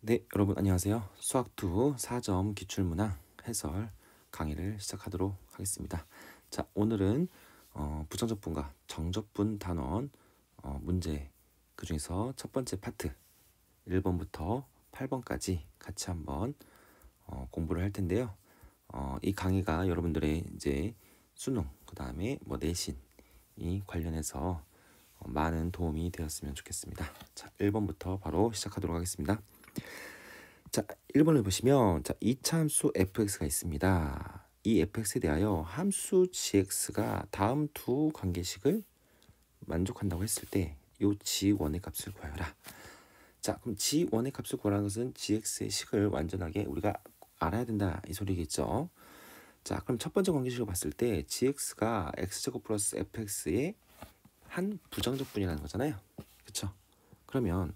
네, 여러분 안녕하세요. 수학2 4점 기출문항 해설 강의를 시작하도록 하겠습니다. 자, 오늘은 부정적분과 정적분 단원 문제 그 중에서 첫 번째 파트 1번부터 8번까지 같이 한번 공부를 할 텐데요. 이 강의가 여러분들의 이제 수능, 그 다음에 뭐 내신 이 관련해서 많은 도움이 되었으면 좋겠습니다. 자, 1번부터 바로 시작하도록 하겠습니다. 자, 1번을 보시면 자, 이차 함수 fx가 있습니다. 이 fx에 대하여 함수 gx가 다음 두 관계식을 만족한다고 했을 때 이 g1의 값을 구하여라. 자, 그럼 g1의 값을 구하라는 것은 gx의 식을 완전하게 우리가 알아야 된다 이 소리겠죠. 자, 그럼 첫 번째 관계식을 봤을 때 gx가 x제곱 플러스 fx의 한 부정적분이라는 거잖아요. 그쵸? 그러면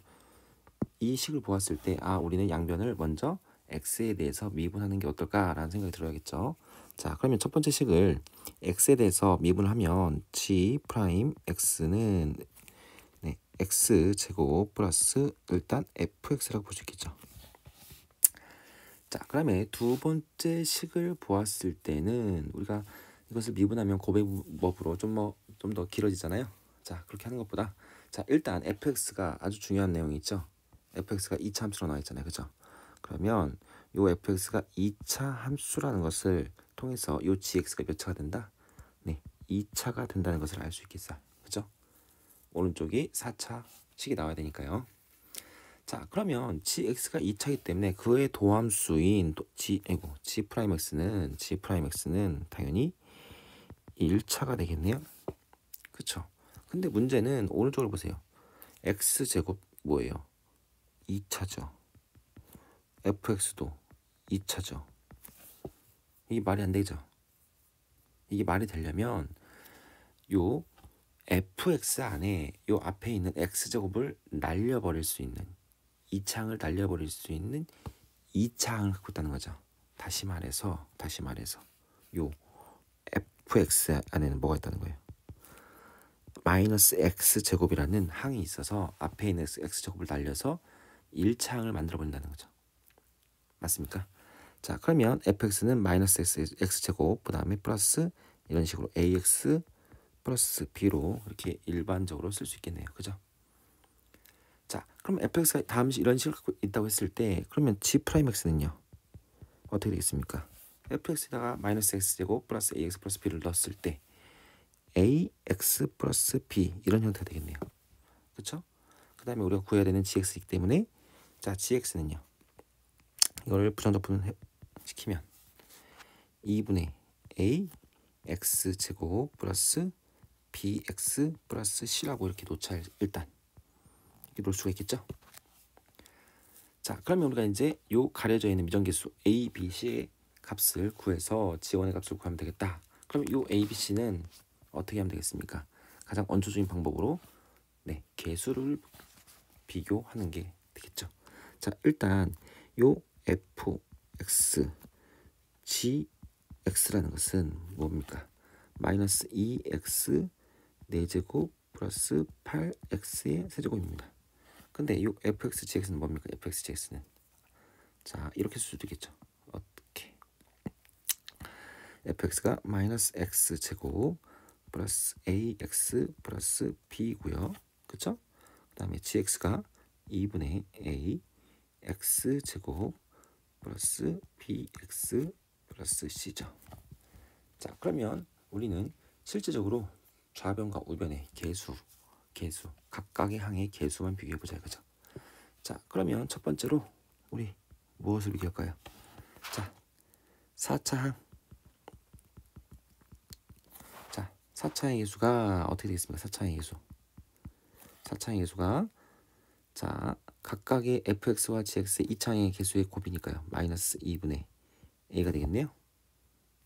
이 식을 보았을 때 우리는 양변을 먼저 x에 대해서 미분하는 게 어떨까라는 생각이 들어야겠죠. 자, 그러면 첫 번째 식을 x에 대해서 미분하면 g 프라임 x는 x제곱 플러스 일단 fx라고 볼 수 있겠죠. 자, 그다음에 두 번째 식을 보았을 때는 우리가 이것을 미분하면 곱해법으로 좀 더 길어지잖아요. 자, 그렇게 하는 것보다 자, 일단 fx가 아주 중요한 내용이 있죠. fx가 2차 함수로 나와 있잖아요. 그죠? 그러면 요 fx가 2차 함수라는 것을 통해서 요 gx가 몇 차가 된다? 네, 2차가 된다는 것을 알 수 있겠어요. 그죠? 오른쪽이 4차 식이 나와야 되니까요. 자, 그러면 gx가 2차이기 때문에 그의 도함수인 g 프라임 x는 당연히 1차가 되겠네요. 그쵸? 근데 문제는 오른쪽을 보세요. x제곱 뭐예요? 2차죠. fx도 2차죠. 이게 말이 안 되죠. 이게 말이 되려면 요 fx 안에 요 앞에 있는 x제곱을 날려버릴 수 있는 2차항을 날려버릴 수 있는 2차항을 갖고 있다는 거죠. 다시 말해서 요 fx 안에는 뭐가 있다는 거예요? 마이너스 x제곱이라는 항이 있어서 앞에 있는 x제곱을 날려서 1차항을 만들어 버린다는 거죠. 맞습니까? 자, 그러면 fx는 마이너스 x제곱 그 다음에 플러스 이런 식으로 ax 플러스 b로 이렇게 일반적으로 쓸 수 있겠네요. 그죠? 자, 그럼 fx가 다음 이런 식을 갖고 있다고 했을 때 그러면 g 프라임 x는요? 어떻게 되겠습니까? fx에다가 마이너스 x제곱 플러스 ax 플러스 b를 넣었을 때 ax 플러스 b 이런 형태가 되겠네요. 그렇죠? 그 다음에 우리가 구해야 되는 gx이기 때문에 자, gx는요. 이걸 부정적분 시키면 2분의 a x제곱 플러스 bx 플러스 c라고 이렇게 놓자 일단 이렇게 놓을 수가 있겠죠. 자, 그러면 우리가 이제 요 가려져 있는 미정계수 a, b, c의 값을 구해서 g1의 값을 구하면 되겠다. 그럼 요 a, b, c는 어떻게 하면 되겠습니까? 가장 원초적인 방법으로 개수를 비교하는 게 되겠죠. 자, 일단 요 fx gx라는 것은 뭡니까? 마이너스 2x 4제곱 플러스 8x의 세제곱입니다. 근데 요 fx gx는 뭡니까? fx gx는 자, 이렇게 쓸 수도 있겠죠. 어떻게? fx가 마이너스 x제곱 플러스 ax 플러스 b고요. 그쵸? 그 다음에 gx가 2분의 a x제곱 플러스 bx 플러스 c죠. 자, 그러면 우리는 실제적으로 좌변과 우변의 개수 각각의 항의 개수만 비교해보자 이거죠. 자, 그러면 첫 번째로 우리 무엇을 비교할까요? 자, 4차항. 자, 4차항의 개수가 어떻게 되겠습니까? 4차항의 개수가 자, 각각의 fx와 gx의 2차항의 개수의 곱이니까요. 마이너스 2분의 a가 되겠네요.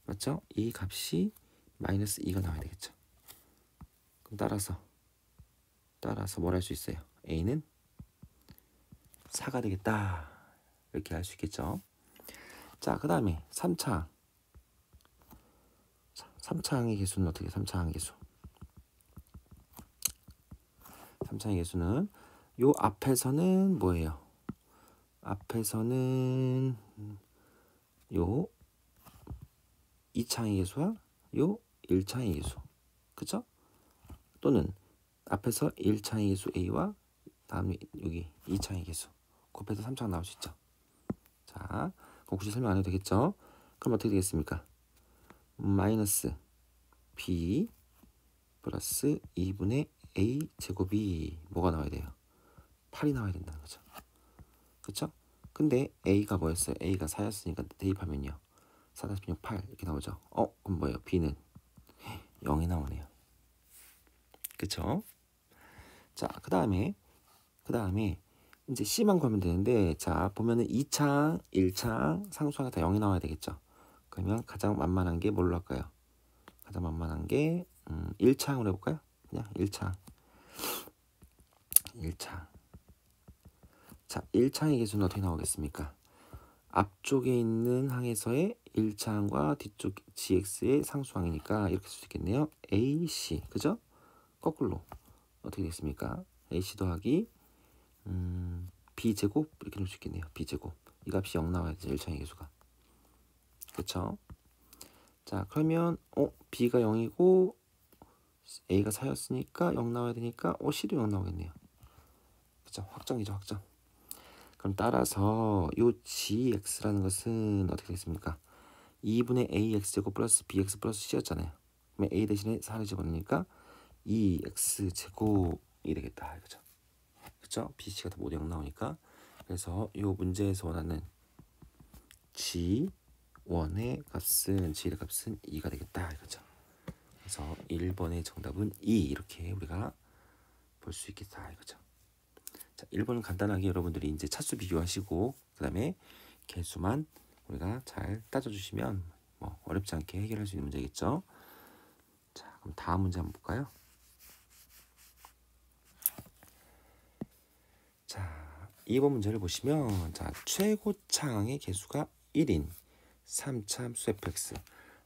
맞죠? 이 값이 마이너스 2가 나와야 되겠죠. 그럼 따라서 뭘 할 수 있어요? a는 4가 되겠다. 이렇게 할 수 있겠죠. 자, 그 다음에 3차항. 3차항의 개수는 어떻게 3차항의 개수? 3차항의 개수는 요 앞에서는 뭐예요? 앞에서는 요 2차항의 계수와 요 1차항의 계수. 그쵸? 또는 앞에서 1차항의 계수 A와 다음에 여기 2차항의 계수. 곱해서 3차항 나올 수 있죠. 자, 그럼 굳이 설명 안 해도 되겠죠? 그럼 어떻게 되겠습니까? 마이너스 B 플러스 2분의 A 제곱이 뭐가 나와야 돼요? 8이 나와야 된다는 거죠. 그쵸? 근데 A가 뭐였어요? A가 4였으니까 대입하면요. 4-6, 8 이렇게 나오죠. 그럼 뭐예요? B는 0이 나오네요. 그쵸? 자, 그 다음에 이제 C만 구하면 되는데, 자, 보면은 2차항, 1차항, 상수항이 다 0이 나와야 되겠죠. 그러면 가장 만만한 게 뭘로 할까요? 가장 만만한 게 1차항으로 해볼까요? 그냥 1차항. 자, 1차항의 계수는 어떻게 나오겠습니까? 앞쪽에 있는 항에서의 1차항과 뒤쪽 gx의 상수항이니까 이렇게 쓸 수 있겠네요. ac, 그죠? 거꾸로 어떻게 되겠습니까? ac 더하기 b제곱 이렇게 넣을 수 있겠네요. b제곱. 이 값이 0 나와야 되죠. 1차항의 계수가. 그쵸? 자, 그러면 b가 0이고 a가 4였으니까 0 나와야 되니까 c도 0 나오겠네요. 그쵸? 확정이죠. 확정. 그럼 따라서 요 gx라는 것은 어떻게 되겠습니까? 2분의 ax제곱 플러스 bx 플러스 c였잖아요. 그러면 a 대신에 4를 집어넣으니까 2x제곱이 되겠다. 그죠? 그죠? bc가 다 모두 0 나오니까. 그래서 요 문제에서 원하는 g1의 값은 g의 값은 2가 되겠다. 그죠? 그래서 1번의 정답은 2 이렇게 우리가 볼 수 있겠다. 이거죠. 자, 1번은 간단하게 여러분들이 이제 차수 비교하시고 그다음에 개수만 우리가 잘 따져주시면 뭐 어렵지 않게 해결할 수 있는 문제겠죠. 자, 그럼 다음 문제 한번 볼까요? 자, 2번 문제를 보시면 자, 최고차항의 개수가 1인 3차함수 fx.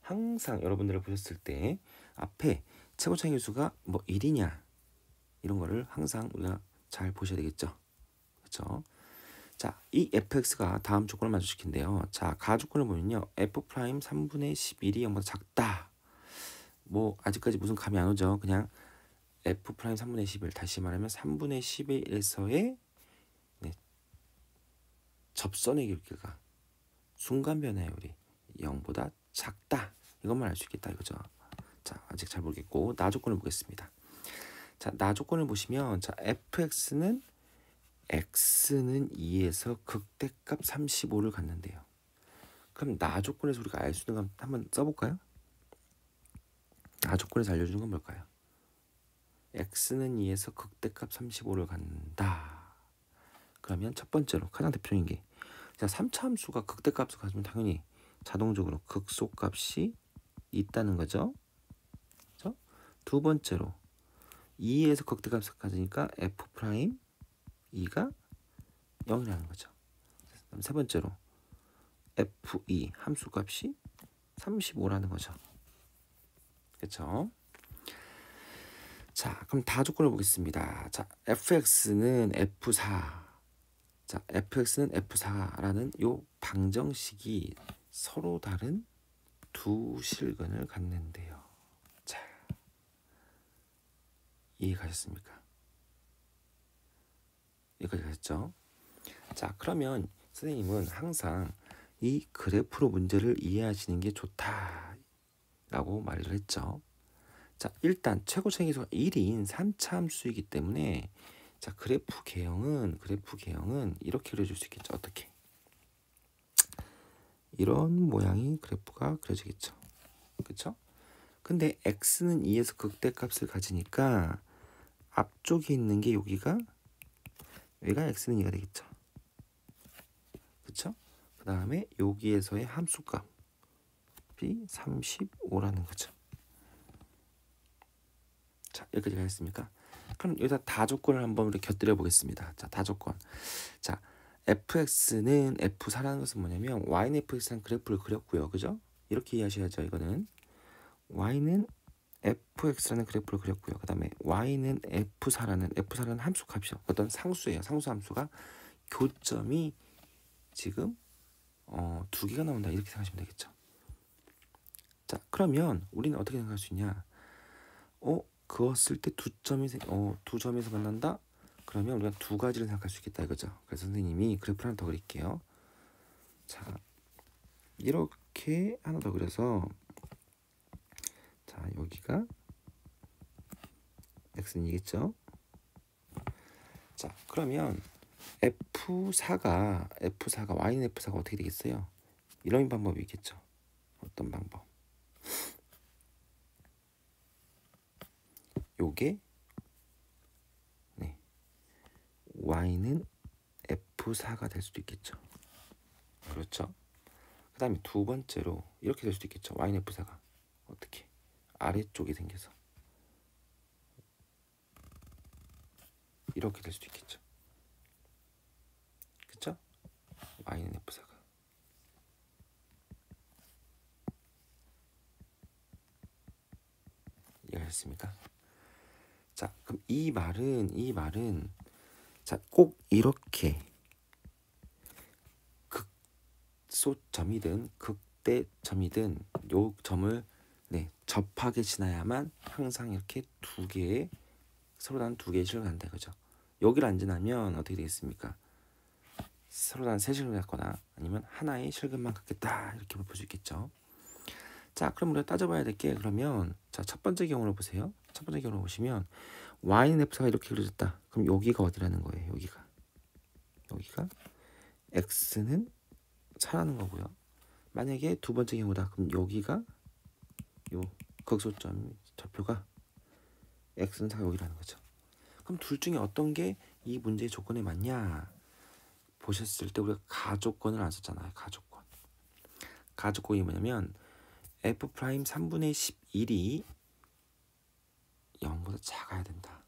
항상 여러분들을 보셨을 때 앞에 최고차항의 개수가 뭐 1이냐 이런 거를 항상 우리가 잘 보셔야 되겠죠. 그렇죠? 자, 이 fx가 다음 조건을 만족시킨대요. 자, 가조건을 보면요. f 프라임 3분의 11이 0보다 작다. 뭐 아직까지 무슨 감이 안 오죠. 그냥 f 프라임 3분의 11 다시 말하면 3분의 11에서의 접선의 길이가 순간 변화율이 0보다 작다. 이것만 알 수 있겠다 이거죠. 자, 아직 잘 모르겠고 나 조건을 보겠습니다. 자, 나 조건을 보시면 자, fx는 x는 2에서 극대값 35를 갖는데요. 그럼 나 조건에서 우리가 알 수 있는 건 한번 써볼까요? 나 조건에서 알려주는 건 뭘까요? x는 2에서 극대값 35를 갖는다. 그러면 첫 번째로 가장 대표적인 게 자, 3차 함수가 극대값을 가지면 당연히 자동적으로 극소값이 있다는 거죠. 그렇죠? 두 번째로 2에서 극대값을 가지니까 f 프라임 2가 0이라는 거죠. 그다음 세 번째로 f2 함수값이 35라는 거죠. 그렇죠? 자, 그럼 다 조건을 보겠습니다. 자, fx는 f4. 자, fx는 f4라는 요 방정식이 서로 다른 두 실근을 갖는데요. 자, 이해가셨습니까? 여기까지 가셨죠? 자, 그러면 선생님은 항상 이 그래프로 문제를 이해하시는 게 좋다라고 말을 했죠. 자, 일단 최고차항의 계수가 1인 3차 함수이기 때문에 자, 그래프 개형은 이렇게 그려줄 수 있겠죠. 어떻게? 이런 모양이 그래프가 그려지겠죠. 그렇죠? 근데 x는 2에서 극대값을 가지니까 앞쪽에 있는 게 여기가 x는 2가 되겠죠. 그렇죠? 그 다음에 여기에서의 함수값이 35라는 거죠. 자, 여기까지 가겠습니까? 그럼 여기다 다 조건을 한번 우리 곁들여 보겠습니다. 자, 다 조건. 자, fx는 f4라는 것은 뭐냐면 y는 fx라는 그래프를 그렸고요. 그죠? 이렇게 이해하셔야죠. 이거는 y는 fx라는 그래프를 그렸고요. 그 다음에 y는 f4라는 함수 값이요. 어떤 상수예요. 상수 함수가 교점이 지금 두 개가 나온다 이렇게 생각하시면 되겠죠. 자, 그러면 우리는 어떻게 생각할 수 있냐? 그었을 때 두 점에서 만난다? 그러면 우리가 두 가지를 생각할 수 있겠다 이거죠. 그래서 선생님이 그래프를 하나 더 그릴게요. 자, 이렇게 하나 더 그려서, 자, 여기가 x는이겠죠. 자, 그러면 F4가 y는 F4가 어떻게 되겠어요? 이런 방법이 있겠죠. 어떤 방법? 요게 y는 F4가 될 수도 있겠죠. 그렇죠? 그 다음에 두 번째로 이렇게 될 수도 있겠죠. y는 F4가 어떻게? 아래쪽에 생겨서 이렇게 될 수도 있겠죠. 그쵸? y는 F4가 이해하셨습니까? 자, 그럼 이 말은 자, 꼭 이렇게 극소점이든 극대점이든 요 점을 접하게 지나야만 항상 이렇게 서로 다른 두 개의 실을 간다 그죠? 여기를 안 지나면 어떻게 되겠습니까? 서로 다른 세 실을 갖거나 아니면 하나의 실근만 갖겠다 이렇게 볼 수 있겠죠. 자, 그럼 우리가 따져봐야 될 게 그러면 자, 첫 번째 경우를 보세요. 첫 번째 경우를 보시면 y는 F가 이렇게 그려졌다. 그럼 여기가 어디라는 거예요? 여기가 x는 4라는 거고요. 만약에 두 번째 경우다. 그럼 여기가 요 극소점 좌표가 x는 4가 여기라는 거죠. 그럼 둘 중에 어떤 게 이 문제의 조건에 맞냐? 보셨을 때 우리가 가조건을 안 썼잖아요. 가조건이 뭐냐면 f 프라임 3분의 11이 0보다 작아야 된다.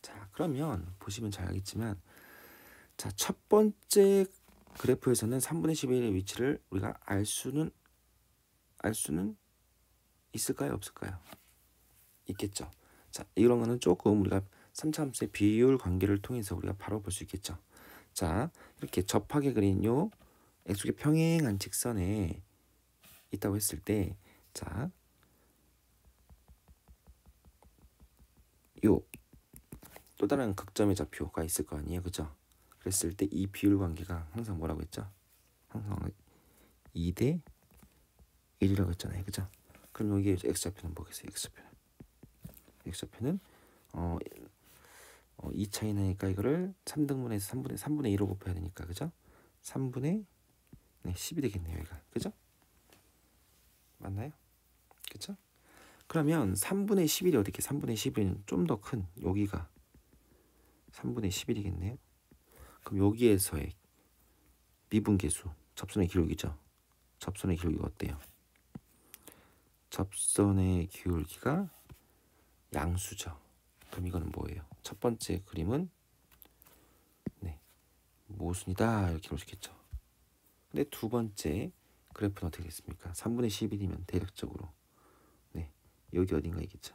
자, 그러면 보시면 잘 알겠지만 자, 첫 번째 그래프에서는 3분의 11의 위치를 우리가 알 수는 있을까요? 없을까요? 있겠죠. 자, 이런 거는 조금 우리가 3차 함수의 비율 관계를 통해서 우리가 바로 볼 수 있겠죠. 자, 이렇게 접하게 그린 요 x축의 평행한 직선에 있다고 했을 때, 자, 요 또 다른 극점의 좌표가 있을 거 아니에요, 그죠? 그랬을 때 이 비율 관계가 항상 뭐라고 했죠? 항상 2대 1이라고 했잖아요, 그죠? 그럼 여기 x좌표는 뭐겠어요? x좌표는 2 차이 나니까 이거를 3등분해서 3분의 1로 곱해야 되니까, 그죠? 3분의 10이 되겠네요, 여기가, 그죠? 맞나요? 그죠? 그러면 3분의 11이 어떻게? 3분의 11은 좀 더 큰 여기가 3분의 11이겠네요. 그럼 여기에서의 미분계수, 접선의 기울기죠. 접선의 기울기가 어때요? 접선의 기울기가 양수죠. 그럼 이거는 뭐예요? 첫 번째 그림은 모순이다 이렇게 볼 수 있겠죠. 근데 두 번째 그래프는 어떻게 됐습니까? 3분의 11이면 대략적으로 여기 어딘가 있겠죠.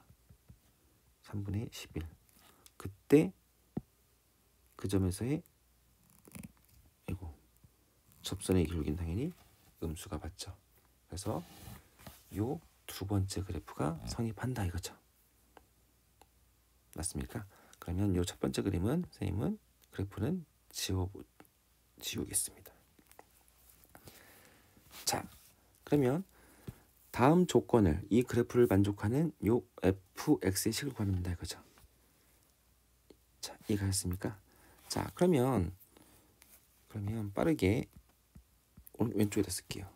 3분의 11. 그때 그 점에서의 접선의 기울기는 당연히 음수가 맞죠. 그래서 요 두 번째 그래프가 성립한다 이거죠. 맞습니까? 그러면 요 첫 번째 그림은 선생님은 그래프는 지우겠습니다. 자, 그러면 다음 조건을 이 그래프를 만족하는 요 fx의 식을 구하면 된다 이거죠. 자, 이해가셨습니까? 자, 그러면 빠르게 왼쪽에다 쓸게요.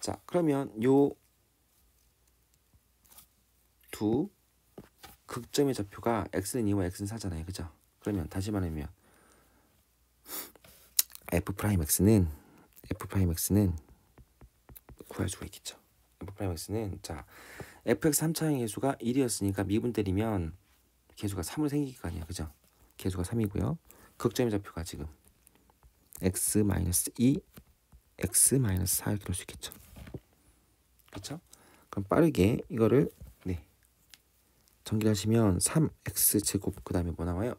자, 그러면 요 두 극점의 좌표가 x는 2와 x는 4잖아요, 그죠? 그러면 다시 말하면 f'x는 구할 수가 있겠죠. f'x는 자, fx 3차항의 개수가 1이었으니까 미분 때리면 개수가 3으로 생길 거 아니야, 그죠? 개수가 3이고요. 극점의 좌표가 지금 x-2, x-4 이렇게 볼 수 있겠죠. 그렇죠? 그럼 빠르게 이거를 전개하시면 3x 제곱 그 다음에 뭐 나와요?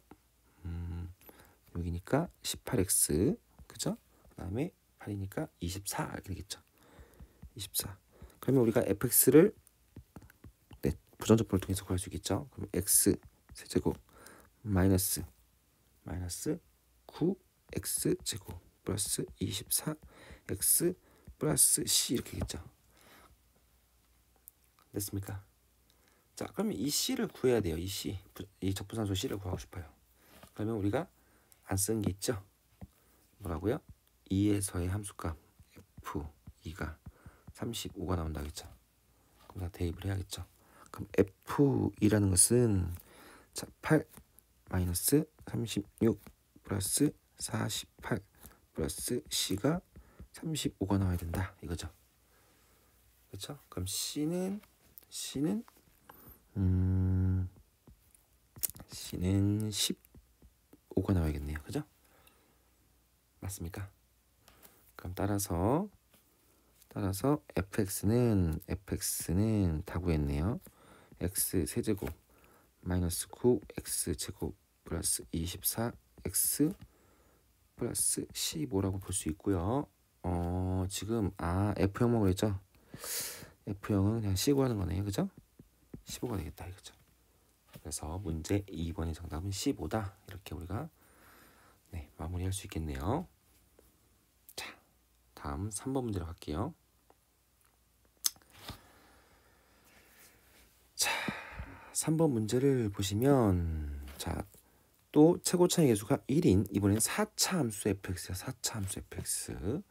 여기니까 18x, 그죠? 그다음에 8이니까 24 이렇게 되겠죠. 24. 그러면 우리가 fx를 부정적분을 통해서 구할 수 있겠죠. 그럼 x 세제곱 마이너스 9x 제곱 플러스 24 x 플러스 c 이렇게 되겠죠. 됐습니까? 자, 그러면 이 c를 구해야 돼요. 이 c, 이 적분산소 c를 구하고 싶어요. 그러면 우리가 안 쓴 게 있죠. 뭐라고요? 2에서의 함수값 f2가 35가 나온다겠죠. 그럼 다 대입을 해야겠죠. 그럼 f2라는 것은 자, 8 마이너스 36 플러스 48 플러스 c가 35가 나와야 된다 이거죠. 그렇죠? 그럼 C는 15가 나와야겠네요. 그죠? 맞습니까? 그럼 따라서 fx는 다 구했네요. x 세제곱 마이너스 9x 제곱 플러스 24 x 플러스 15라고 볼 수 있고요. 지금 F형 먹으려 했죠? F형은 그냥 C 구하는 거네요. 그죠? 15가 되겠다 이거죠. 그래서 문제 2번의 정답은 15다. 이렇게 우리가 마무리할 수 있겠네요. 자, 다음 3번 문제로 갈게요. 자, 3번 문제를 보시면 또 최고 차이 계수가 1인 이번엔 4차 함수 fx야. 4차 함수 fx.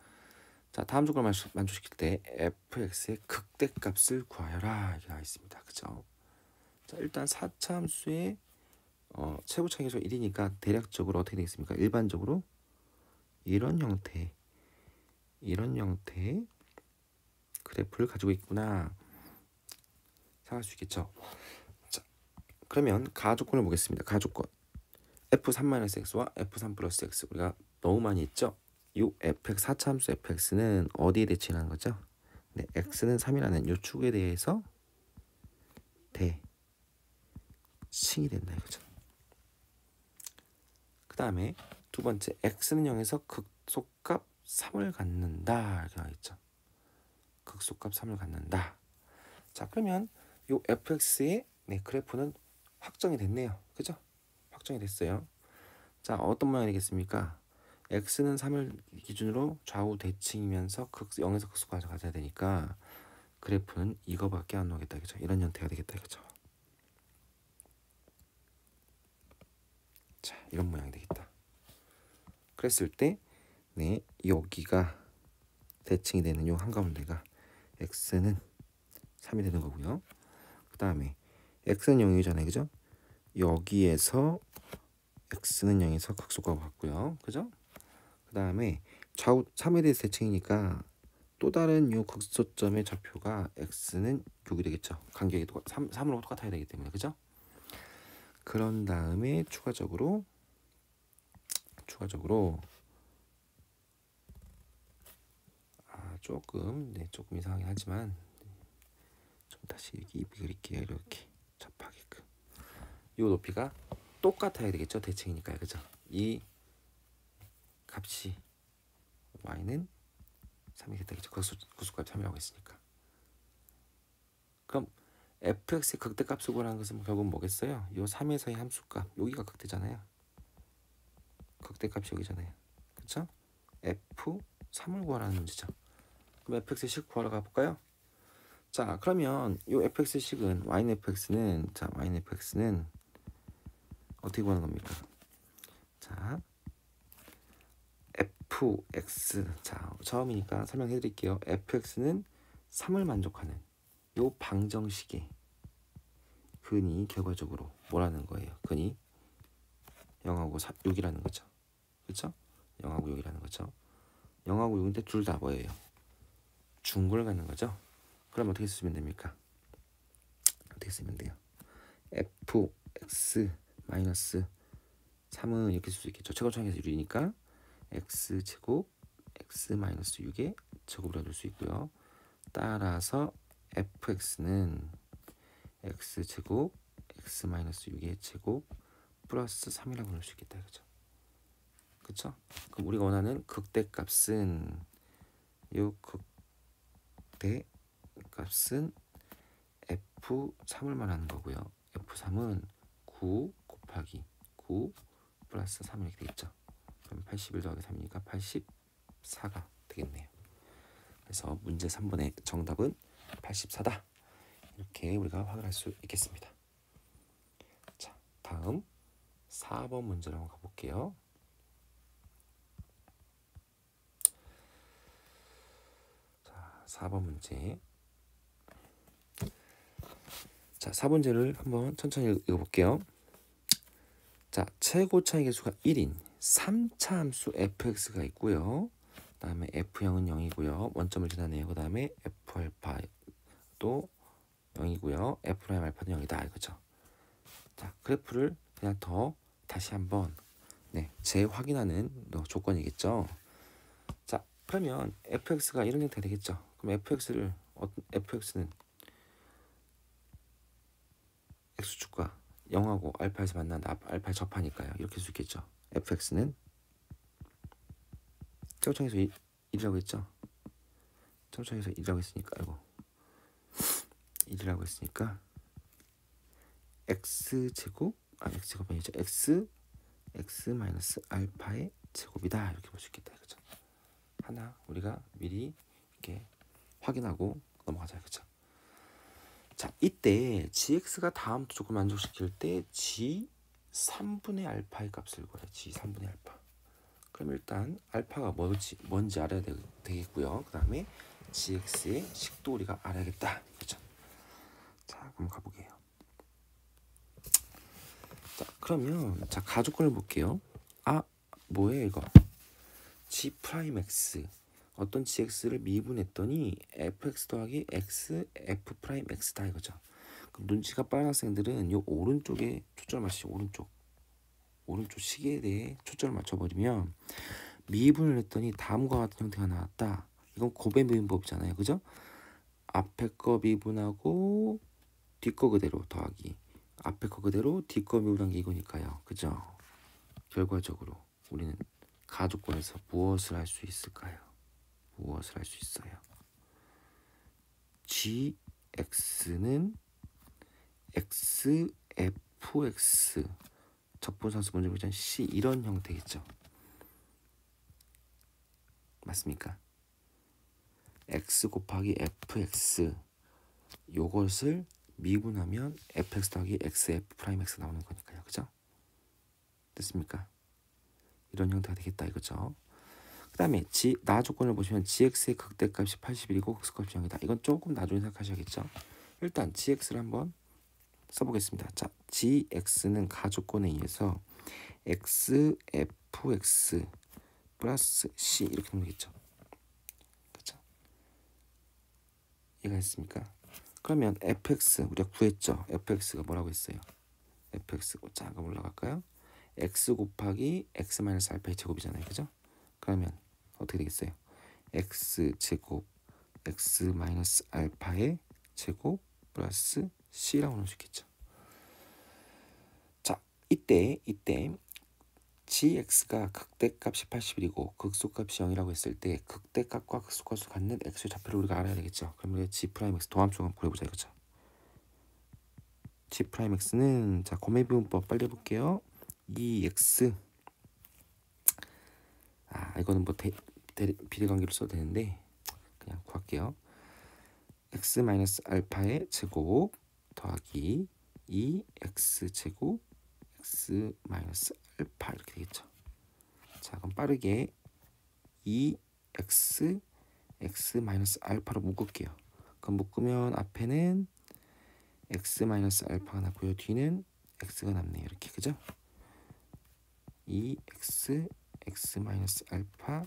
자, 다음 조건을 만족시킬 때 fx의 극대값을 구하여라 이렇게 나와 있습니다. 그죠? 자, 일단 4차 함수의 최고 차이 계수가 1이니까 대략적으로 어떻게 되겠습니까? 일반적으로 이런 형태의 그래프를 가지고 있구나 생각할 수 있겠죠. 자, 그러면 가조건을 보겠습니다. 가조건 f3-x와 f3 플러스 x 우리가 너무 많이 했죠. 이 fx 4차 함수 fx는 어디에 대칭하는 거죠? 네, x는 3이라는 이 축에 대해서 대칭이 된다 이거죠. 그 다음에 두 번째 x는 0에서 극소값 3을 갖는다 이렇게 나와있죠. 극소값 3을 갖는다. 자, 그러면 이 fx의 그래프는 확정이 됐네요. 그죠? 확정이 됐어요. 자, 어떤 모양이 되겠습니까? x는 3을 기준으로 좌우 대칭이면서 0에서 극소까지 가져야 되니까 그래프는 이거밖에 안 나오겠다 그죠? 이런 형태가 되겠다 그죠? 자, 이런 모양이 되겠다. 그랬을 때 여기가 대칭이 되는 요 한가운데가 x는 3이 되는 거고요. 그 다음에 x는 0이잖아요. 그죠? 여기에서 x는 0에서 극소값 같고요. 그죠? 그 다음에 좌우 3에 대해서 대칭이니까 또 다른 요 극소점의 좌표가 x는 여기 되겠죠. 간격이 3으로 똑같아야 되기 때문에. 그죠? 그런 다음에 추가적으로 조금 이상하긴 하지만 좀 다시 이렇게 그릴게요. 이렇게 접하게끔 이 높이가 똑같아야 되겠죠. 대칭이니까요. 그죠? 이 값이 y는 3이 됐다겠죠. 극소값 3이라고 했으니까. 그럼 fx의 극대값을 구하는 것은 결국 뭐겠어요? 이 3에서의 함수값 여기가 극대잖아요. 극대값이 여기잖아요. 그쵸? f3을 구하라는 문제죠. 그럼 fx의 식 구하러 가볼까요? 자, 그러면 이 fx의 식은 y는 fx는 어떻게 구하는 겁니까? 자, fx 처음이니까 설명해 드릴게요. fx는 3을 만족하는 요 방정식의 근이 결과적으로 뭐라는 거예요? 근이 0하고 6이라는 거죠. 그렇죠? 0하고 6이라는 거죠. 0하고 6인데 둘 다 뭐예요? 중골 갖는 거죠. 그럼 어떻게 쓰면 됩니까? 어떻게 쓰면 돼요? fx 마이너스 3은 이렇게 쓸 수 있겠죠. 최고차항에서 1이니까 x제곱 x 마이너스 6의 제곱으로 넣을 수 있고요. 따라서 fx는 x제곱 x 마이너스 6의 제곱 플러스 3이라고 넣을 수 있겠다. 그죠? 그쵸? 그럼 우리가 원하는 극대값은 요 극대값은 F3을 말하는 거고요. F3은 9 곱하기 9 플러스 3 이렇게 되겠죠. 그럼 81 더하기 3이니까 84가 되겠네요. 그래서 문제 3번의 정답은 84다. 이렇게 우리가 확인할 수 있겠습니다. 자, 다음 4번 문제로 한번 가볼게요. 자, 4번 문제. 자, 4번 문제를 한번 천천히 읽어볼게요. 자, 최고 차이 계수가 1인 3차 함수 fx가 있고요. 그 다음에 f0은 0이고요. 원점을 지나네요. 그 다음에 f알파도 0이고요. f'알파도 0이다 이거죠. 자, 그래프를 그냥 다시 한번 재확인하는 조건이겠죠. 자, 그러면 fx가 이런 형태가 되겠죠. 그럼 fx는 x축과 0하고 알파에서 만난다. 알파에 접하니까요. 이렇게 할 수 있겠죠. fx는 최고차에서 1이라고 했죠. 최고차에서 1이라고 했으니까 이거 1이라고 했으니까 x제곱 x제곱이 아니죠. x 마이너스 알파의 제곱이다. 이렇게 볼 수 있겠다. 그죠? 하나 우리가 미리 이렇게 확인하고 넘어가자. 그죠? 자, 이때 gx가 다음 조건 만족시킬 때 g 3분의 알파의 값을 구해요. g 3분의 알파. 그럼 일단 알파가 뭔지 알아야 되겠고요. 그 다음에 gx의 식도 우리가 알아야겠다. 그죠? 자, 그럼 가보게요. 자, 그러면 자 가족권을 볼게요. 뭐예요 이거? g 프라임 x 어떤 gx를 미분했더니 fx 더하기 x f 프라임 x다 이거죠. 그럼 눈치가 빠른 학생들은 요 오른쪽에 초점을 맞추죠. 오른쪽 시계에 대해 초점을 맞춰버리면 미분을 했더니 다음과 같은 형태가 나왔다. 이건 곱의 미분법이잖아요. 그죠? 앞에 거 미분하고 뒤 거 그대로 더하기 앞에 거 그대로 뒤 거 미분한 게 이거니까요. 그죠? 결과적으로 우리는 가족권에서 무엇을 할 수 있을까요? 무엇을 할 수 있어요? gx는 xfx 적분상수 문제 보자 c 이런 형태겠죠. 맞습니까? x 곱하기 fx 요것을 미분하면 fx 더하기 xf 프라임 x 나오는 거니까요. 그죠? 됐습니까? 이런 형태가 되겠다 이거죠. 그 다음에 나 조건을 보시면 gx의 극대값이 81이고 극소값이 0이다. 이건 조금 나중에 생각하셔야겠죠. 일단 gx를 한번 써보겠습니다. 자, gx는 가조건에 의해서 xfx 플러스 c 이렇게 되겠죠. 그렇죠? 이해가 됐습니까? 그러면 fx 우리가 구했죠. fx가 뭐라고 했어요? fx 잠깐 올라갈까요? x 곱하기 x 마이너스 알파의 제곱이잖아요. 그죠? 그러면 어떻게 되겠어요? x제곱 x 마이너스 알파의 제곱 플러스 c라고 넣을 수 있겠죠. 자, 이때 gx가 극대값이 81이고 극소값이 0이라고 했을 때 극대값과 극소값을 갖는 x의 좌표를 우리가 알아야 되겠죠. 그러면 g 프라임 x 도함수 한번 구해보자 이거죠. g 프라임 x는 자 고매비문법 빨리 해볼게요. 2x 이거는 뭐 비례관계로 써도 되는데 그냥 구할게요. x 마이너스 알파의 제곱 더하기 2x 제곱 x 마이너스 알파 이렇게 되겠죠. 자, 그럼 빠르게 2x x 마이너스 알파로 묶을게요. 그럼 묶으면 앞에는 x 마이너스 알파가 남고요. 뒤는 x가 남네요. 이렇게 그죠? 2x x 마이너스 알파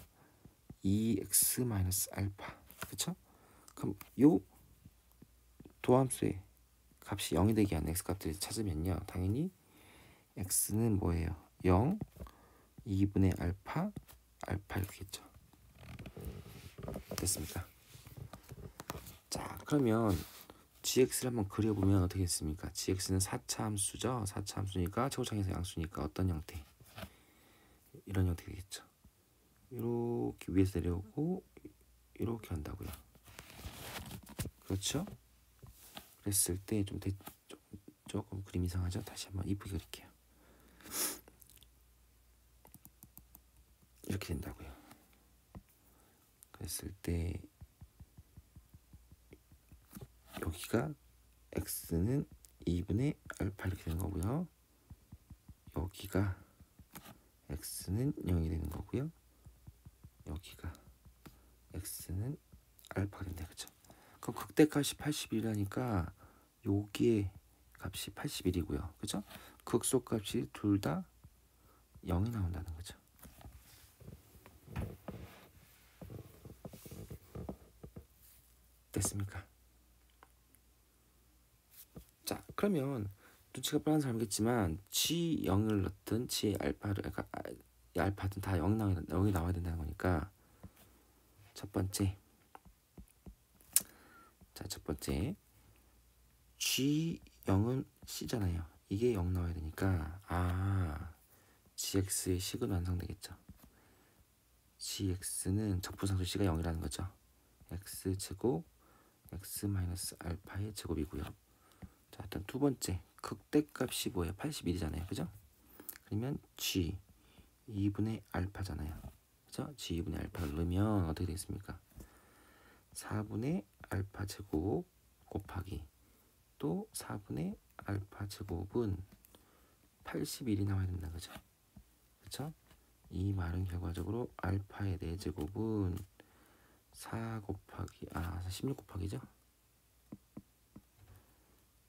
2x 마이너스 알파 그쵸? 그럼 요 도함수의 값이 0이 되게 하는 x값들을 찾으면요 당연히 x는 뭐예요? 0 2분의 알파 이렇게겠죠. 됐습니까? 자, 그러면 gx를 한번 그려보면 어떻게 됐습니까? gx는 4차 함수죠. 4차 함수니까 최고차에서 양수니까 어떤 형태? 이런 형태 되겠죠. 이렇게 위에서 내려오고 이렇게 한다고요. 그렇죠? 그랬을 때 조금 그림 이상하죠? 다시 한번 이쁘게 그릴게요. 이렇게 된다고요. 그랬을 때 여기가 x는 2분의 알파 이렇게 되는 거고요. 여기가 x는 0이 되는 거고요. 여기가 x는 알파가 된다. 그렇죠? 그럼 극대값이 81이라니까 여기에 값이 81이고요. 그렇죠? 극소값이 둘 다 0이 나온다는 거죠. 됐습니까? 자, 그러면 눈치가 빠른 사람이겠지만 G0을 넣든 G 알파를 알파든 다 0이 나와야 된다는 거니까 첫 번째 G0은 C잖아요. 이게 0 나와야 되니까 GX의 식은 완성되겠죠. GX는 적분상수 C가 0이라는 거죠. X제곱 X-알파의 제곱이고요. 자, 일단 두 번째 극대값이 뭐예요? 81이잖아요. 그죠? 그러면 G 2분의 알파잖아요. 그죠? G 2분의 알파를 넣으면 어떻게 되겠습니까? 4분의 알파 제곱 곱하기 또 4분의 알파 제곱은 81이 나와야 된다는 거죠. 그렇죠? 이 말은 결과적으로 알파의 4제곱은 16 곱하기죠.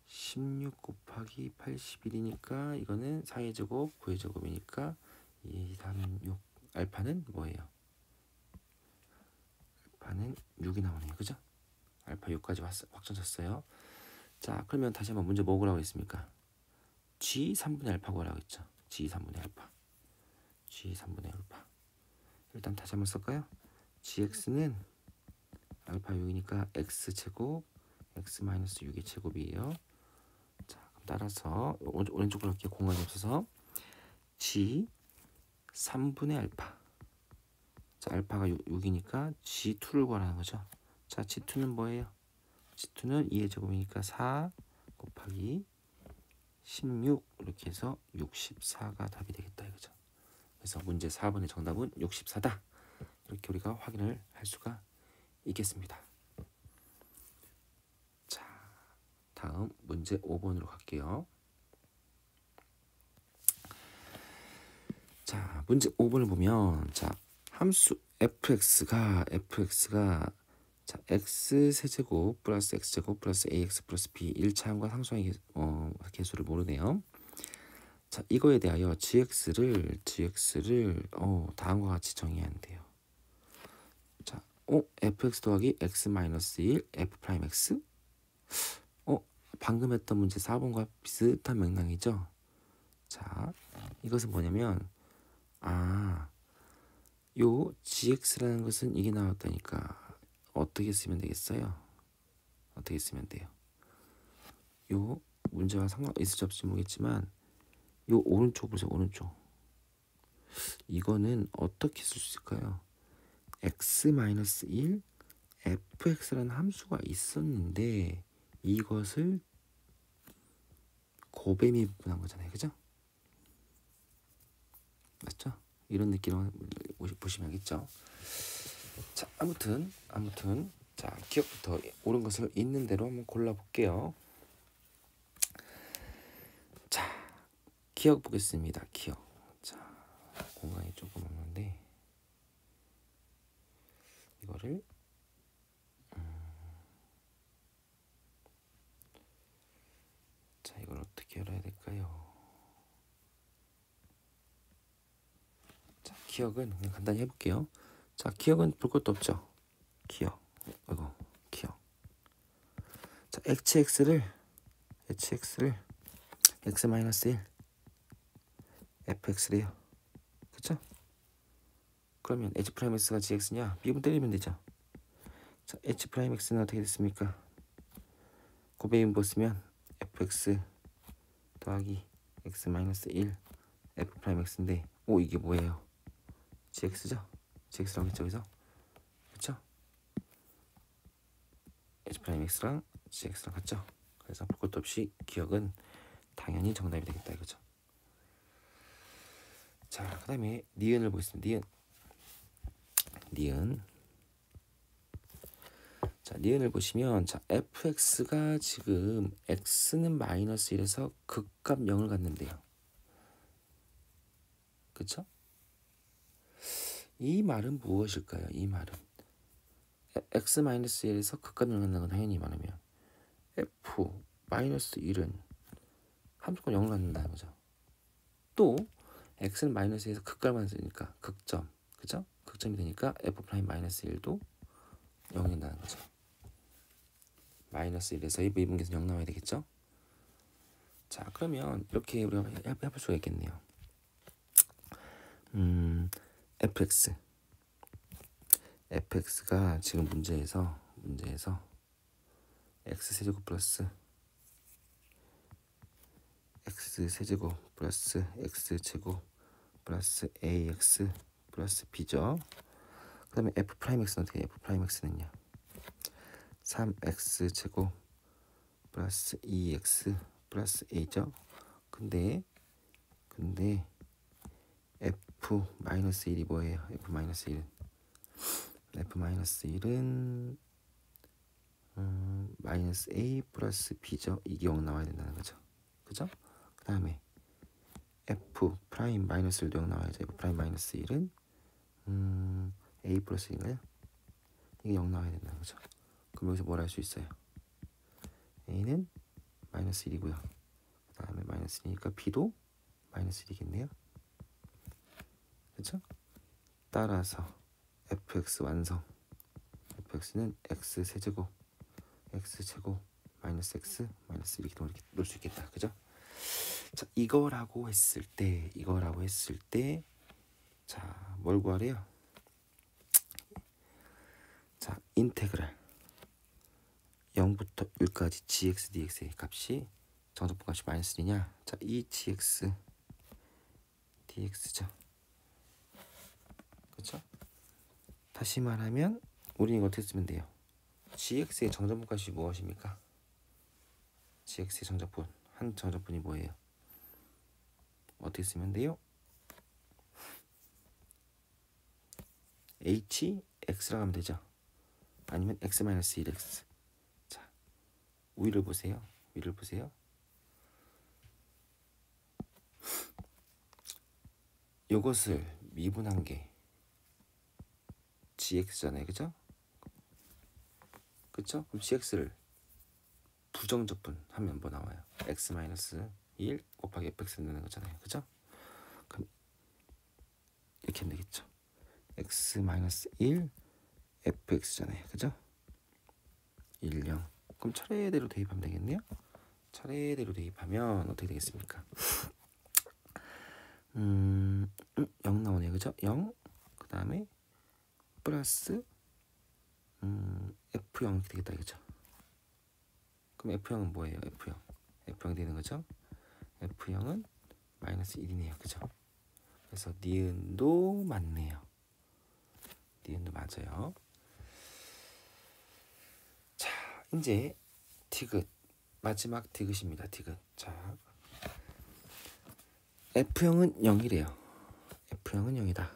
16 곱하기 81이니까 이거는 4의 제곱 9의 제곱이니까 2, 3, 6 알파는 뭐예요? 알파는 6이 나오네요. 그죠? 알파 6까지 확정 쳤어요. 자, 그러면 다시 한번 문제 뭐 구하라고 했습니까? G 3분의 알파 구하라고 했죠. G 3분의 알파. G 3분의 알파. 일단 다시 한번 쓸까요? GX는 알파 6이니까 X제곱 X-6의 제곱이에요. 자, 그럼 따라서 오른쪽으로 할게요. 공간이 없어서 G 3분의 알파. 자, 알파가 6이니까 G2를 구하라는 거죠. 자, G2는 뭐예요? G2는 2의 제곱이니까 4 곱하기 16 이렇게 해서 64가 답이 되겠다 이거죠. 그래서 문제 4번의 정답은 64다. 이렇게 우리가 확인을 할 수가 있겠습니다. 자, 다음 문제 5번으로 갈게요. 자, 문제 5번을 보면 자, 함수 fx가 자, x 세제곱 플러스 x제곱 플러스 ax 플러스 b 1차함과 상수함의 개수를 모르네요. 자, 이거에 대하여 gx를 다음과 같이 정의해야 한대요. 자, fx 더하기 x 마이너스 1 f 프라임 x 방금 했던 문제 4번과 비슷한 맥락이죠. 자, 이것은 뭐냐면 요 gx라는 것은 이게 나왔다니까 어떻게 쓰면 되겠어요? 어떻게 쓰면 돼요? 요 문제와 상관있을지 없을지 모르겠지만 요 오른쪽 보세요. 오른쪽 이거는 어떻게 쓸 수 있을까요? x-1 fx라는 함수가 있었는데 이것을 곱셈이 분한 거잖아요. 그죠? 맞죠? 이런 느낌으로 보시면 알겠죠? 자, 아무튼 자, 기억부터 옳은 것을 있는 대로 한번 골라볼게요. 자, 기억 보겠습니다. 기억. 자, 공간이 조금 없는데 이거를 자, 이걸 어떻게 열어야 될까요? 자, 기억은 그냥 간단히 해볼게요. 자, 기억은 볼 것도 없죠. 기억. 기억. 자, hx를 x-1 fx래요. 그쵸? 그러면 h'x가 gx냐? 미분 때리면 되죠. 자, h'x는 어떻게 됐습니까? 곱셈 쓰면 fx 더하기 x-1 f'x인데 이게 뭐예요? gx죠. gx라고 했죠, 여기서. 그쵸? h'x랑 gx랑 같죠? 그래서 볼 것도 없이 기억은 당연히 정답이 되겠다 이거죠. 자, 그 다음에 니은을 보겠습니다. 니은. 자, 니은을 보시면, 자, fx가 지금 x는 마이너스 1에서 극값 0을 갖는데요. 그쵸? 이 말은 무엇일까요? 이 말은 x 마이너스 1에서 극값 0을 갖는 건 당연히 말하면 f 마이너스 1은 함수권 0을 갖는다는 거죠. 또 x는 마이너스 1에서 극값만 쓰니까 극점, 그죠? 극점이 되니까 f 프라임 마이너스 1도 0이 된다는 거죠. 마이너스 1에서 이 미분계에서 0 나와야 되겠죠? 자, 그러면 이렇게 우리가 해볼 수가 있겠네요. fx가 지금 문제에서 x세제곱 플러스 x세제곱 플러스 x제곱 플러스 ax 플러스 b죠. 그 다음에 f 프라임 x는 어떻게 해요? f 프라임 x는요 3x 제곱 플러스 2x 플러스 a죠. 근데 f 마이너스 1이 뭐예요? f 마이너스 1은 마이너스 a 플러스 b죠. 이게 0 나와야 된다는 거죠. 그죠? 그 다음에 f 프라임 마이너스 1도 0 나와야죠. f 프라임 마이너스 1은 a 플러스 1인가요? 이게 0 나와야 된다는 거죠. 그럼 여기서 뭘 할 수 있어요? a는 마이너스 1이고요. 그 다음에 마이너스 1이니까 b도 마이너스 1이겠네요. 그렇죠? 따라서 fx 완성. fx는 x세제곱 마이너스 x 마이너스 이렇게 놓을 수 있겠다. 그죠? 자, 이거라고 했을 때 자, 뭘 구하래요? 자, 인테그랄 0부터 1까지 gx dx의 값이 정적분 값이 마이너스 1이냐? 자, 이 gx dx죠. 그렇죠? 다시 말하면 우리는 어떻게 쓰면 돼요? gx의 정적분 값이 무엇입니까? gx의 정적분, 한 정적분이 뭐예요? 어떻게 쓰면 돼요? hx라고 하면 되죠. 아니면 x-1x. 자, 위를 보세요. 요것을 미분한 게 gx잖아요. 그죠? 그럼 gx를 부정적분 하면 뭐 나와요? x-1 곱하기 fx 넣는 거잖아요. 그죠? 그럼 이렇게 하면 되겠죠. x-1 fx잖아요. 그죠? 1, 0. 그럼 차례대로 대입하면 되겠네요. 차례대로 대입하면 어떻게 되겠습니까? 0 나오네요. 그죠? 0. 그 다음에 플러스 F0 이렇게 되겠다. 그죠? 그럼 F0은 뭐예요? F0 되는 거죠? F0은 마이너스 1이네요. 그죠? 그래서 니은도 맞네요. 니은도 맞아요. 자, 이제 디귿. 마지막 디귿입니다. 디귿. 자, F0은 0이래요. F0은 0이다.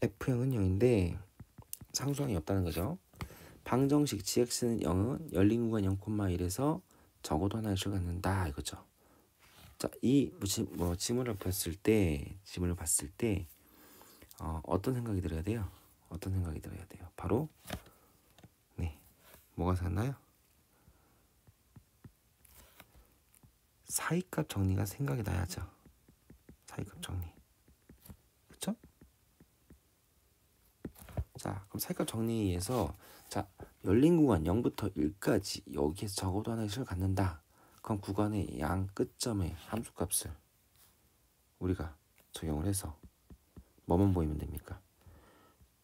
F0은 0인데 상수항이 없다는 거죠. 방정식 gx는 0은 열린 구간 0,1에서 적어도 하나의 수를 갖는다 이거죠. 자, 이 지문을 봤을 때 어떤 생각이 들어야 돼요? 바로 뭐가 생각나요? 사이값 정리가 생각이 나야죠. 사이값 정리. 그쵸? 자, 그럼 사이값 정리에서 자, 열린 구간 0부터 1까지 여기에서 적어도 하나의 수를 갖는다. 그럼 구간의 양 끝점의 함수값을 우리가 적용을 해서 뭐만 보이면 됩니까?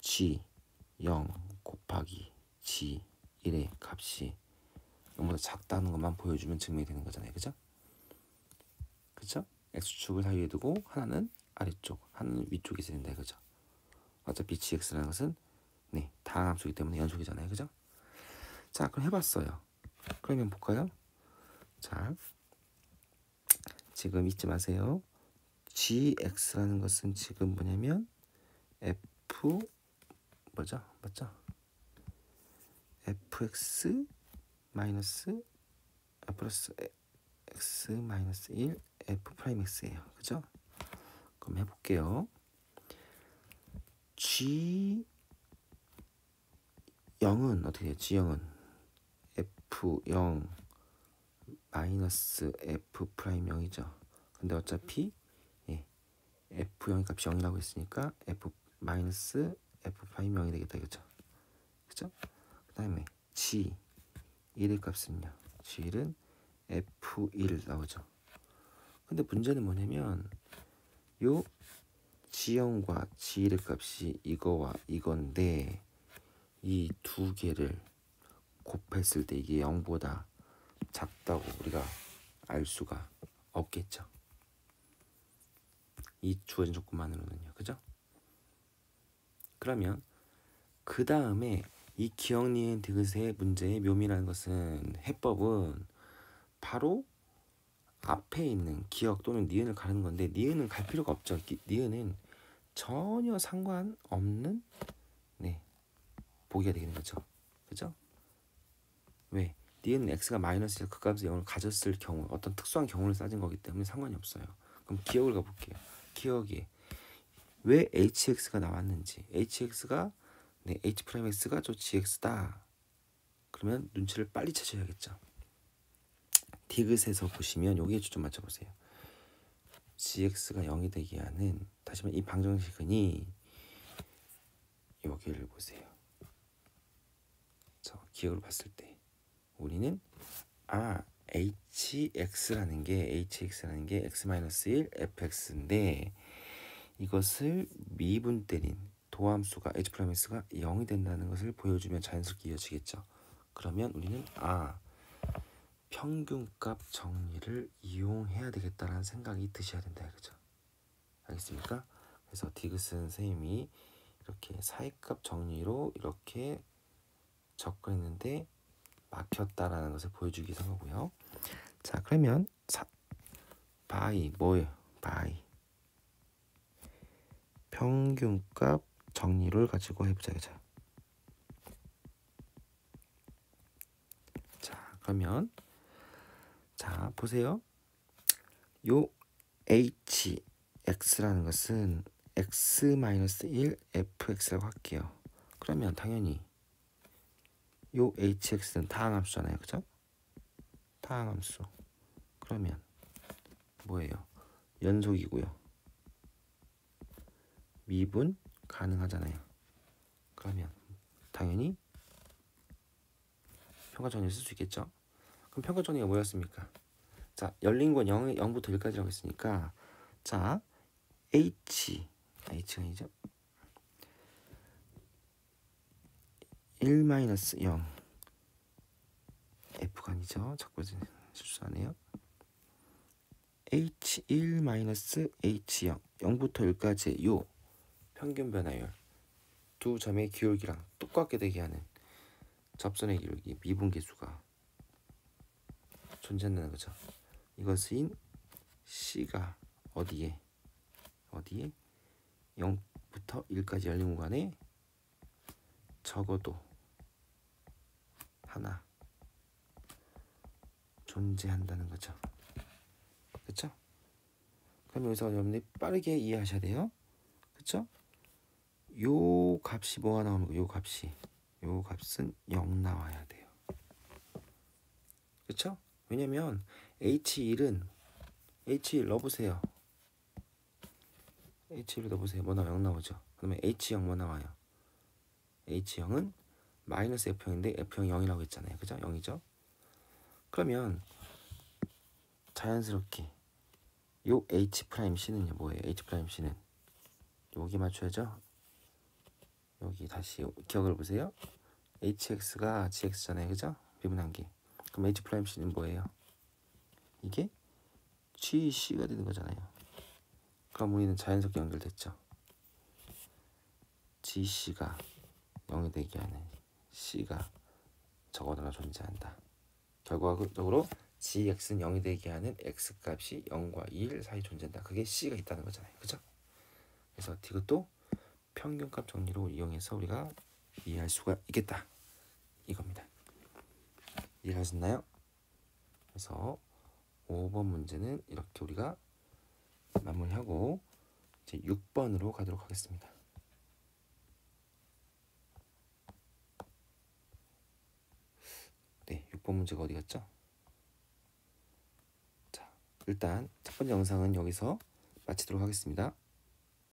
g0 곱하기 g1의 값이 0보다 작다는 것만 보여주면 증명이 되는 거잖아요. 그죠? X축을 사이에 두고 하나는 아래쪽, 하나는 위쪽에 있어야 된다 이거죠. 어차피 gx라는 것은 네, 다항 함수이기 때문에 연속이잖아요. 그죠? 자, 그럼 해봤어요. 그러면 볼까요? 자, 지금 잊지 마세요. gx라는 것은 지금 뭐냐면 f 뭐죠? 맞죠? fx 마이너스 플러스 x 마이너스 1 f 프라임 x예요. 그죠? 그럼 해볼게요. g0은 어떻게 해요? g0은 f0 마이너스 f 프라임 0이죠. 근데 어차피 예, f0 값이 0이라고 했으니까 f 마이너스 f 프라임 0이 되겠다 이거죠. 그죠? 그 다음에 g 1의 값은요. g1은 f1 나오죠. 근데 문제는 뭐냐면 요 g0과 g1의 값이 이거와 이건데 이 두 개를 곱했을 때 이게 0보다 작다고 우리가 알 수가 없겠죠. 이 주어진 조건만으로는요. 그죠? 그러면 그 다음에 이 기억, 니은, 디귿의 문제의 묘미라는 것은 해법은 바로 앞에 있는 기억 또는 니은을 가르는 건데 니은은 갈 필요가 없죠. 니은은 전혀 상관없는 네, 보기가 되는 거죠. 그죠? 왜? 니은 x가 마이너스 1 그 값을 0을 가졌을 경우 어떤 특수한 경우를 따진 거기 때문에 상관이 없어요. 그럼 기억을 가볼게요. 기억이 왜 hx가 나왔는지 hx가 네, h'x가 저 gx다. 그러면 눈치를 빨리 채셔야겠죠. 디귿에서 보시면 여기에 초점 맞춰보세요. gx가 0이 되게 하는 다시 말해 이 방정식은이 여기를 보세요. 저 기억을 봤을 때 우리는 hx라는 게 x-1 fx인데 이것을 미분 때린 도함수가 h'x가 0이 된다는 것을 보여주면 자연스럽게 이어지겠죠. 그러면 우리는 평균값 정리를 이용해야 되겠다라는 생각이 드셔야 된다 이거죠. 알겠습니까? 그래서 디귿은 선생님이 이렇게 사이값 정리로 이렇게 접근했는데 막혔다라는 것을 보여주기 위해서 하고요. 자, 그러면 바이 뭐예요? 바이 평균값 정리를 가지고 해보자. 그죠? 자, 그러면 자 보세요. 요 hx라는 것은 x-1 fx라고 할게요. 그러면 당연히 요 hx는 다항함수잖아요. 그죠? 다항함수. 그러면 뭐예요? 연속이고요. 미분 가능하잖아요. 그러면 당연히 평가정리를 쓸 수 있겠죠? 그럼 평가정리가 뭐였습니까? 자, 열린 건 0부터 1까지라고 했으니까 자, h가 아니죠? 1-0 f가 아니죠? 자꾸 실수하네요. h1-h0 0부터 1까지 요 평균 변화율 두 점의 기울기랑 똑같게 되게 하는 접선의 기울기 미분계수가 존재한다는 거죠. 이것은 C가 어디에 0부터 1까지 열린 공간에 적어도 하나 존재한다는 거죠. 그렇죠? 그럼 여기서 여러분들이 빠르게 이해하셔야 돼요. 그렇죠? 요 값이 뭐가 나오는 거예요? 요 값은 0 나와야 돼요. 그렇죠? 왜냐면 H1은 H1 넣어보세요. H1 넣어보세요. 뭐 나와요? 0 나오죠. 그러면 H0 뭐 나와요? H0은 마이너스 F0인데 F0 0이라고 했잖아요. 그죠? 0이죠? 그러면 자연스럽게 요 H'C는요 뭐예요? H'C는 여기 맞춰야죠. 여기 다시 기억을 보세요. hx가 gx잖아요. 그죠? 미분한기. 그럼 H'C는 뭐예요? 이게 gc가 되는 거잖아요. 그럼 우리는 자연스럽게 연결됐죠. GC가 0이 되게 하는 C가 적어너나 존재한다. 결과적으로 GX는 0이 되게 하는 X값이 0과 1 사이 존재한다. 그게 C가 있다는 거잖아요. 그죠? 그래서 이것도 평균값 정리로 이용해서 우리가 이해할 수가 있겠다. 이겁니다. 이해하셨나요? 그래서 5번 문제는 이렇게 우리가 마무리하고 이제 6번으로 가도록 하겠습니다. 네, 6번 문제가 어디 갔죠? 자, 일단 첫 번째 영상은 여기서 마치도록 하겠습니다.